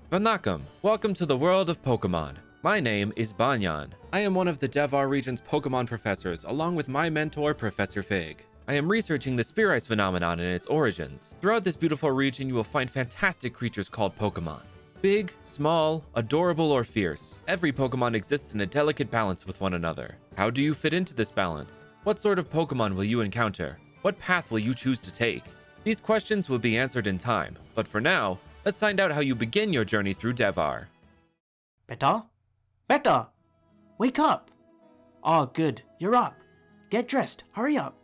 Vanakkam, welcome to the world of Pokemon. My name is Banyan. I am one of the Devhar region's Pokemon professors, along with my mentor, Professor Fig. I am researching the Spear Ice phenomenon and its origins. Throughout this beautiful region, you will find fantastic creatures called Pokemon. Big, small, adorable, or fierce, every Pokemon exists in a delicate balance with one another. How do you fit into this balance? What sort of Pokemon will you encounter? What path will you choose to take? These questions will be answered in time, but for now, let's find out how you begin your journey through Devhar. Beta? Beta! Wake up! Ah, good, you're up. Get dressed, hurry up.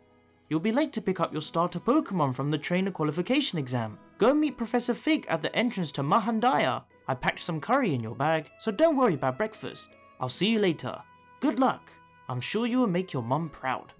You'll be late to pick up your starter Pokemon from the trainer qualification exam. Go meet Professor Fig at the entrance to Mahandaya. I packed some curry in your bag, so don't worry about breakfast. I'll see you later. Good luck. I'm sure you will make your mum proud.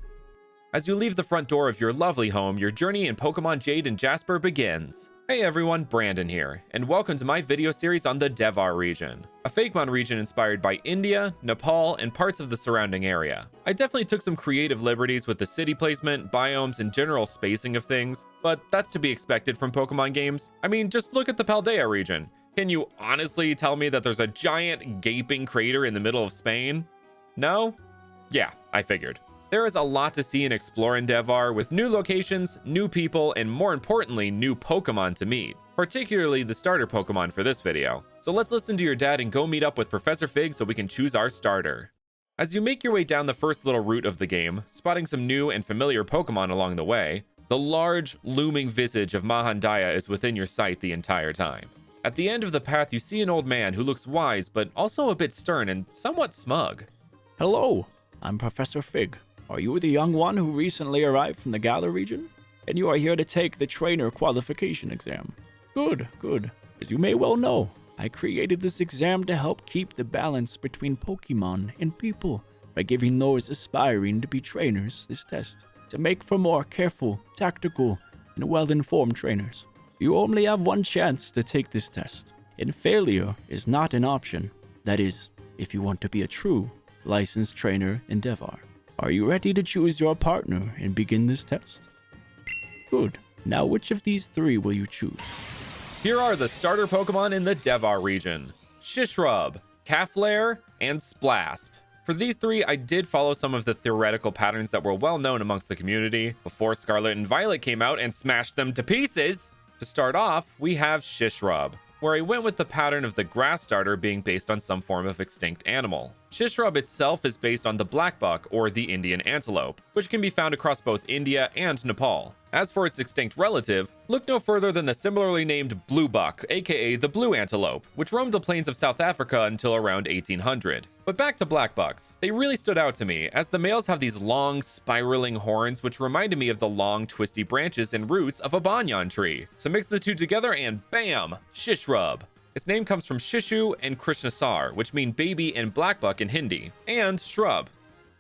As you leave the front door of your lovely home, your journey in Pokemon Jade and Jasper begins. Hey everyone, Brandon here, and welcome to my video series on the Devhar region, a Fakemon region inspired by India, Nepal, and parts of the surrounding area. I definitely took some creative liberties with the city placement, biomes, and general spacing of things, but that's to be expected from Pokemon games. I mean, just look at the Paldea region. Can you honestly tell me that there's a giant gaping crater in the middle of Spain? No? Yeah, I figured. There is a lot to see and explore in Devhar, with new locations, new people, and more importantly, new Pokemon to meet, particularly the starter Pokemon for this video. So let's listen to your dad and go meet up with Professor Fig so we can choose our starter. As you make your way down the first little route of the game, spotting some new and familiar Pokemon along the way, the large, looming visage of Mahandaya is within your sight the entire time. At the end of the path, you see an old man who looks wise, but also a bit stern and somewhat smug. Hello, I'm Professor Fig. Are you the young one who recently arrived from the Galar region? And you are here to take the trainer qualification exam. Good, good. As you may well know, I created this exam to help keep the balance between Pokemon and people by giving those aspiring to be trainers this test to make for more careful, tactical, and well-informed trainers. You only have one chance to take this test, and failure is not an option. That is, if you want to be a true licensed trainer in Devhar. Are you ready to choose your partner and begin this test? Good. Now which of these three will you choose? Here are the starter Pokemon in the Devhar region: Shishrub, Caflare, and Splasp. For these three, I did follow some of the theoretical patterns that were well known amongst the community before Scarlet and Violet came out and smashed them to pieces. To start off, we have Shishrub, where I went with the pattern of the grass starter being based on some form of extinct animal. Shishrub itself is based on the black buck, or the Indian antelope, which can be found across both India and Nepal. As for its extinct relative, look no further than the similarly named blue buck, aka the blue antelope, which roamed the plains of South Africa until around 1800. But back to black bucks. They really stood out to me, as the males have these long, spiraling horns which reminded me of the long, twisty branches and roots of a banyan tree. So mix the two together and bam! Shishrub. Its name comes from Shishu and Krishnasar, which mean baby and black buck in Hindi, and shrub.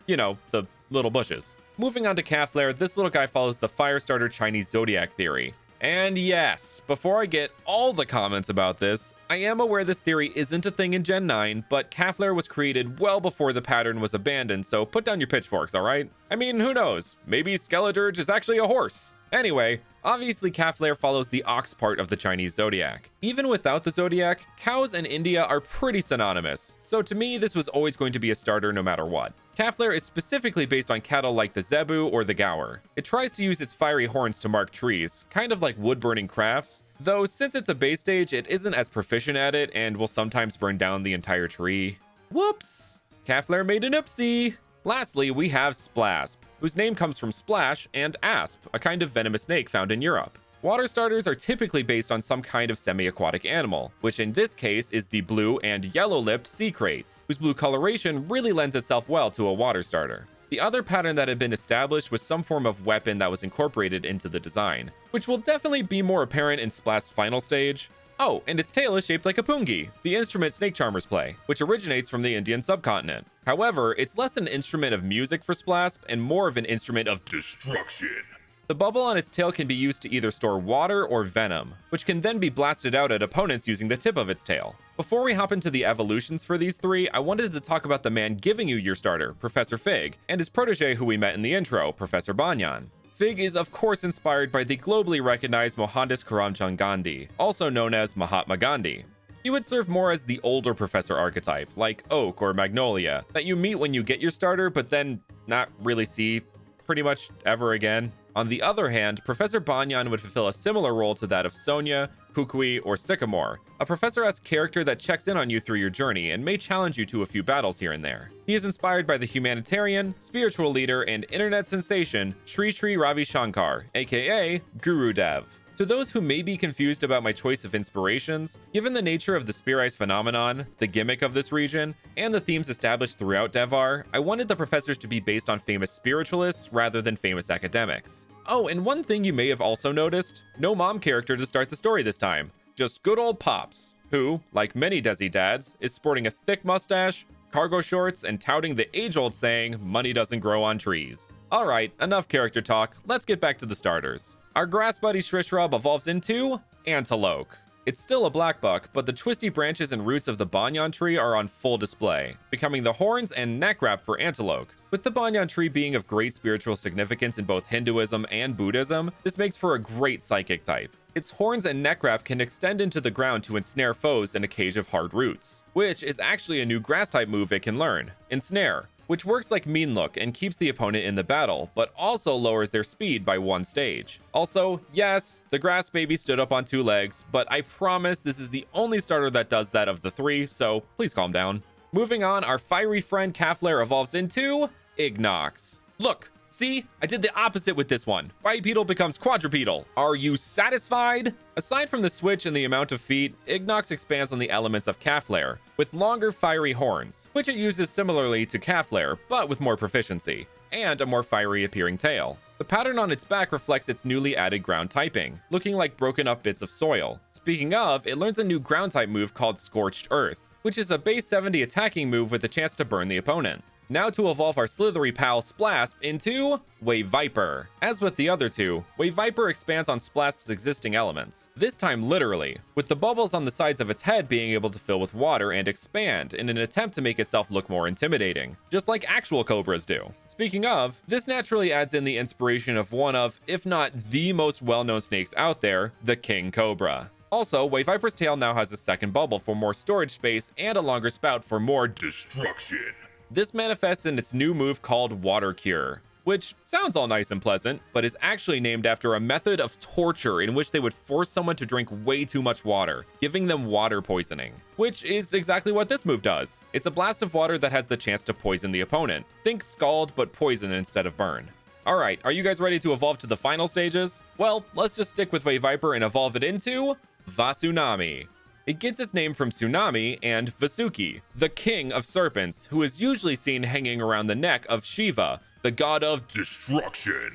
You know, the little bushes. Moving on to Caflare, this little guy follows the Firestarter Chinese Zodiac theory. And yes, before I get all the comments about this, I am aware this theory isn't a thing in Gen 9, but Caflare was created well before the pattern was abandoned, so put down your pitchforks, alright? I mean, who knows? Maybe Skeledirge is actually a horse. Anyway, obviously Caflare follows the ox part of the Chinese Zodiac. Even without the Zodiac, cows and India are pretty synonymous, so to me this was always going to be a starter no matter what. Caflare is specifically based on cattle like the zebu or the gaur. It tries to use its fiery horns to mark trees, kind of like wood-burning crafts, though since it's a base stage, it isn't as proficient at it and will sometimes burn down the entire tree. Whoops! Caflare made an oopsie! Lastly, we have Splasp, whose name comes from splash and asp, a kind of venomous snake found in Europe. Water starters are typically based on some kind of semi-aquatic animal, which in this case is the blue and yellow-lipped sea kraits, whose blue coloration really lends itself well to a water starter. The other pattern that had been established was some form of weapon that was incorporated into the design, which will definitely be more apparent in Splash's final stage. Oh, and its tail is shaped like a pungi, the instrument snake charmers play, which originates from the Indian subcontinent. However, it's less an instrument of music for Splasp and more of an instrument of destruction. The bubble on its tail can be used to either store water or venom, which can then be blasted out at opponents using the tip of its tail. Before we hop into the evolutions for these three, I wanted to talk about the man giving you your starter, Professor Fig, and his protege who we met in the intro, Professor Banyan. Fig is of course inspired by the globally recognized Mohandas Karamchand Gandhi, also known as Mahatma Gandhi. He would serve more as the older professor archetype, like Oak or Magnolia, that you meet when you get your starter, but then not really see pretty much ever again. On the other hand, Professor Banyan would fulfill a similar role to that of Sonia, Kukui, or Sycamore, a professor-esque character that checks in on you through your journey and may challenge you to a few battles here and there. He is inspired by the humanitarian, spiritual leader, and internet sensation Sri Sri Ravi Shankar, aka Guru Dev. To those who may be confused about my choice of inspirations, given the nature of the Spear Ice phenomenon, the gimmick of this region, and the themes established throughout Devhar, I wanted the professors to be based on famous spiritualists rather than famous academics. Oh, and one thing you may have also noticed, no mom character to start the story this time, just good old Pops, who, like many Desi dads, is sporting a thick mustache, cargo shorts, and touting the age-old saying, money doesn't grow on trees. Alright, enough character talk, let's get back to the starters. Our grass buddy Shrishrup evolves into Antelope. It's still a black buck, but the twisty branches and roots of the banyan tree are on full display, becoming the horns and neck wrap for Antelope. With the banyan tree being of great spiritual significance in both Hinduism and Buddhism, this makes for a great psychic type. Its horns and neck wrap can extend into the ground to ensnare foes in a cage of hard roots, which is actually a new grass type move it can learn, Ensnare, which works like Mean Look and keeps the opponent in the battle, but also lowers their speed by 1 stage. Also, yes, the grass baby stood up on 2 legs, but I promise this is the only starter that does that of the 3, so please calm down. Moving on, our fiery friend Caflair evolves into Ignox. Look, see, I did the opposite with this one. Bipedal becomes quadrupedal. Are you satisfied? Aside from the switch and the amount of feet, Ignox expands on the elements of Caflair, with longer fiery horns, which it uses similarly to Caflair, but with more proficiency, and a more fiery appearing tail. The pattern on its back reflects its newly added ground typing, looking like broken up bits of soil. Speaking of, it learns a new ground type move called Scorched Earth, which is a base 70 attacking move with a chance to burn the opponent. Now to evolve our slithery pal Splasp into Wave Viper. As with the other two, Wave Viper expands on Splasp's existing elements, this time literally, with the bubbles on the sides of its head being able to fill with water and expand in an attempt to make itself look more intimidating, just like actual cobras do. Speaking of, this naturally adds in the inspiration of one of, if not the most well-known snakes out there, the King Cobra. Also, Wave Viper's tail now has a second bubble for more storage space and a longer spout for more destruction. This manifests in its new move called Water Cure, which sounds all nice and pleasant, but is actually named after a method of torture in which they would force someone to drink way too much water, giving them water poisoning, which is exactly what this move does. It's a blast of water that has the chance to poison the opponent. Think scald, but poison instead of burn. Alright, are you guys ready to evolve to the final stages? Well, let's just stick with Wave Viper and evolve it into Vasunami. It gets its name from Tsunami and Vasuki, the king of serpents, who is usually seen hanging around the neck of Shiva, the god of destruction.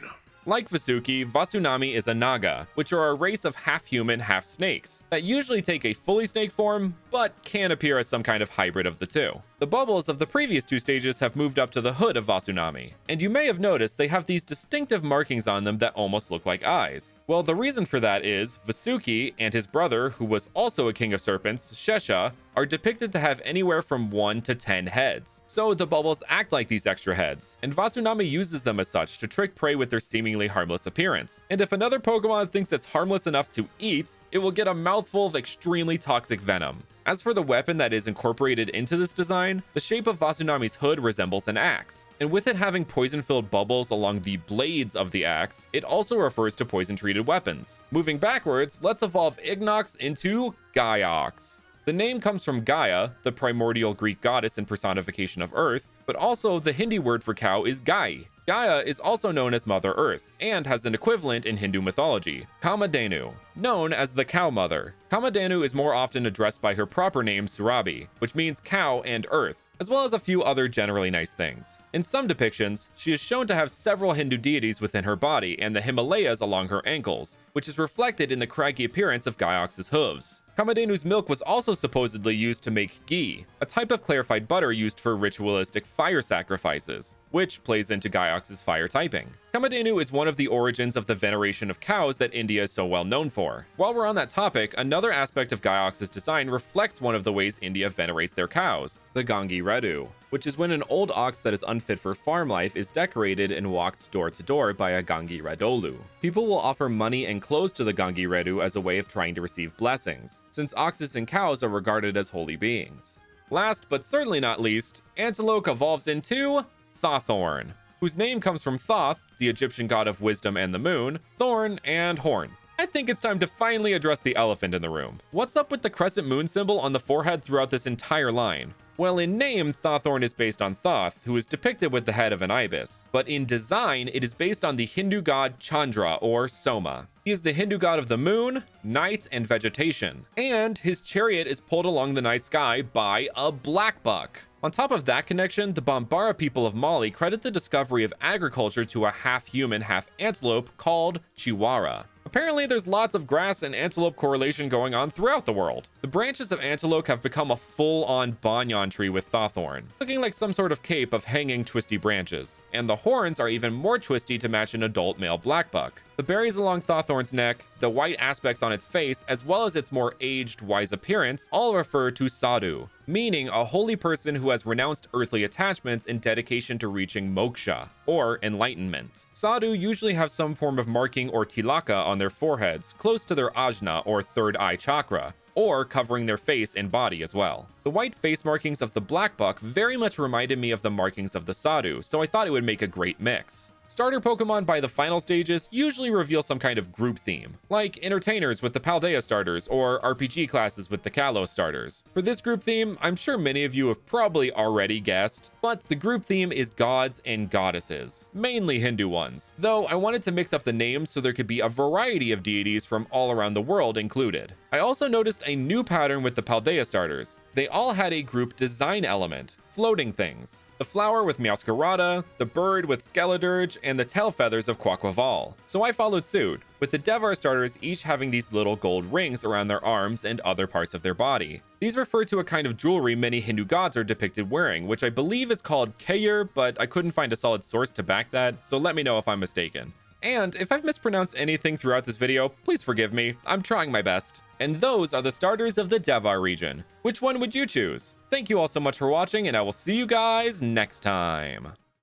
Like Vasuki, Vasunami is a Naga, which are a race of half-human, half-snakes, that usually take a fully snake form, but can appear as some kind of hybrid of the two. The bubbles of the previous 2 stages have moved up to the hood of Vasunami, and you may have noticed they have these distinctive markings on them that almost look like eyes. Well, the reason for that is Vasuki and his brother, who was also a king of serpents, Shesha, are depicted to have anywhere from 1 to 10 heads. So the bubbles act like these extra heads, and Vasunami uses them as such to trick prey with their seemingly harmless appearance. And if another Pokemon thinks it's harmless enough to eat, it will get a mouthful of extremely toxic venom. As for the weapon that is incorporated into this design, the shape of Vasunami's hood resembles an axe, and with it having poison-filled bubbles along the blades of the axe, it also refers to poison-treated weapons. Moving backwards, let's evolve Ignox into Gaiox. The name comes from Gaia, the primordial Greek goddess and personification of Earth, but also the Hindi word for cow is Gai. Gaia is also known as Mother Earth, and has an equivalent in Hindu mythology, Kamadhenu, known as the Cow Mother. Kamadhenu is more often addressed by her proper name Surabi, which means cow and earth, as well as a few other generally nice things. In some depictions, she is shown to have several Hindu deities within her body and the Himalayas along her ankles, which is reflected in the craggy appearance of Gaiox's hooves. Kamadhenu's milk was also supposedly used to make ghee, a type of clarified butter used for ritualistic fire sacrifices, which plays into Gaiox's fire typing. Kamadhenu is one of the origins of the veneration of cows that India is so well known for. While we're on that topic, another aspect of Gaiox's design reflects one of the ways India venerates their cows, the Gangi Redu. which is when an old ox that is unfit for farm life is decorated and walked door to door by a Gangi Redolu. People will offer money and clothes to the Gangi Redu as a way of trying to receive blessings, since oxes and cows are regarded as holy beings. Last but certainly not least, Antelope evolves into Thawthorn, whose name comes from Thoth, the Egyptian god of wisdom and the moon, thorn, and horn. I think it's time to finally address the elephant in the room. What's up with the crescent moon symbol on the forehead throughout this entire line? Well, in name, Thawthorn is based on Thoth, who is depicted with the head of an ibis. But in design, it is based on the Hindu god Chandra, or Soma. He is the Hindu god of the moon, night, and vegetation. And his chariot is pulled along the night sky by a black buck. On top of that connection, the Bambara people of Mali credit the discovery of agriculture to a half-human, half-antelope called Chihuahua. Apparently, there's lots of grass and antelope correlation going on throughout the world. The branches of antelope have become a full-on banyan tree with Thawthorn, looking like some sort of cape of hanging twisty branches. And the horns are even more twisty to match an adult male blackbuck. The berries along Thawthorn's neck, the white aspects on its face, as well as its more aged, wise appearance, all refer to Sadhu, meaning a holy person who has renounced earthly attachments in dedication to reaching moksha, or enlightenment. Sadhu usually have some form of marking or tilaka on their foreheads, close to their ajna or third eye chakra, or covering their face and body as well. The white face markings of the black buck very much reminded me of the markings of the Sadhu, so I thought it would make a great mix. Starter Pokemon by the final stages usually reveal some kind of group theme, like entertainers with the Paldea starters or RPG classes with the Kalos starters. For this group theme, I'm sure many of you have probably already guessed, but the group theme is gods and goddesses, mainly Hindu ones, though I wanted to mix up the names so there could be a variety of deities from all around the world included. I also noticed a new pattern with the Paldea starters. They all had a group design element, floating things. The flower with Meowscarada, the bird with Skeledirge, and the tail feathers of Quaquaval. So I followed suit, with the Devhar starters each having these little gold rings around their arms and other parts of their body. These refer to a kind of jewelry many Hindu gods are depicted wearing, which I believe is called Kayur, but I couldn't find a solid source to back that, so let me know if I'm mistaken. And if I've mispronounced anything throughout this video, please forgive me, I'm trying my best. And those are the starters of the Devhar region. Which one would you choose? Thank you all so much for watching, and I will see you guys next time.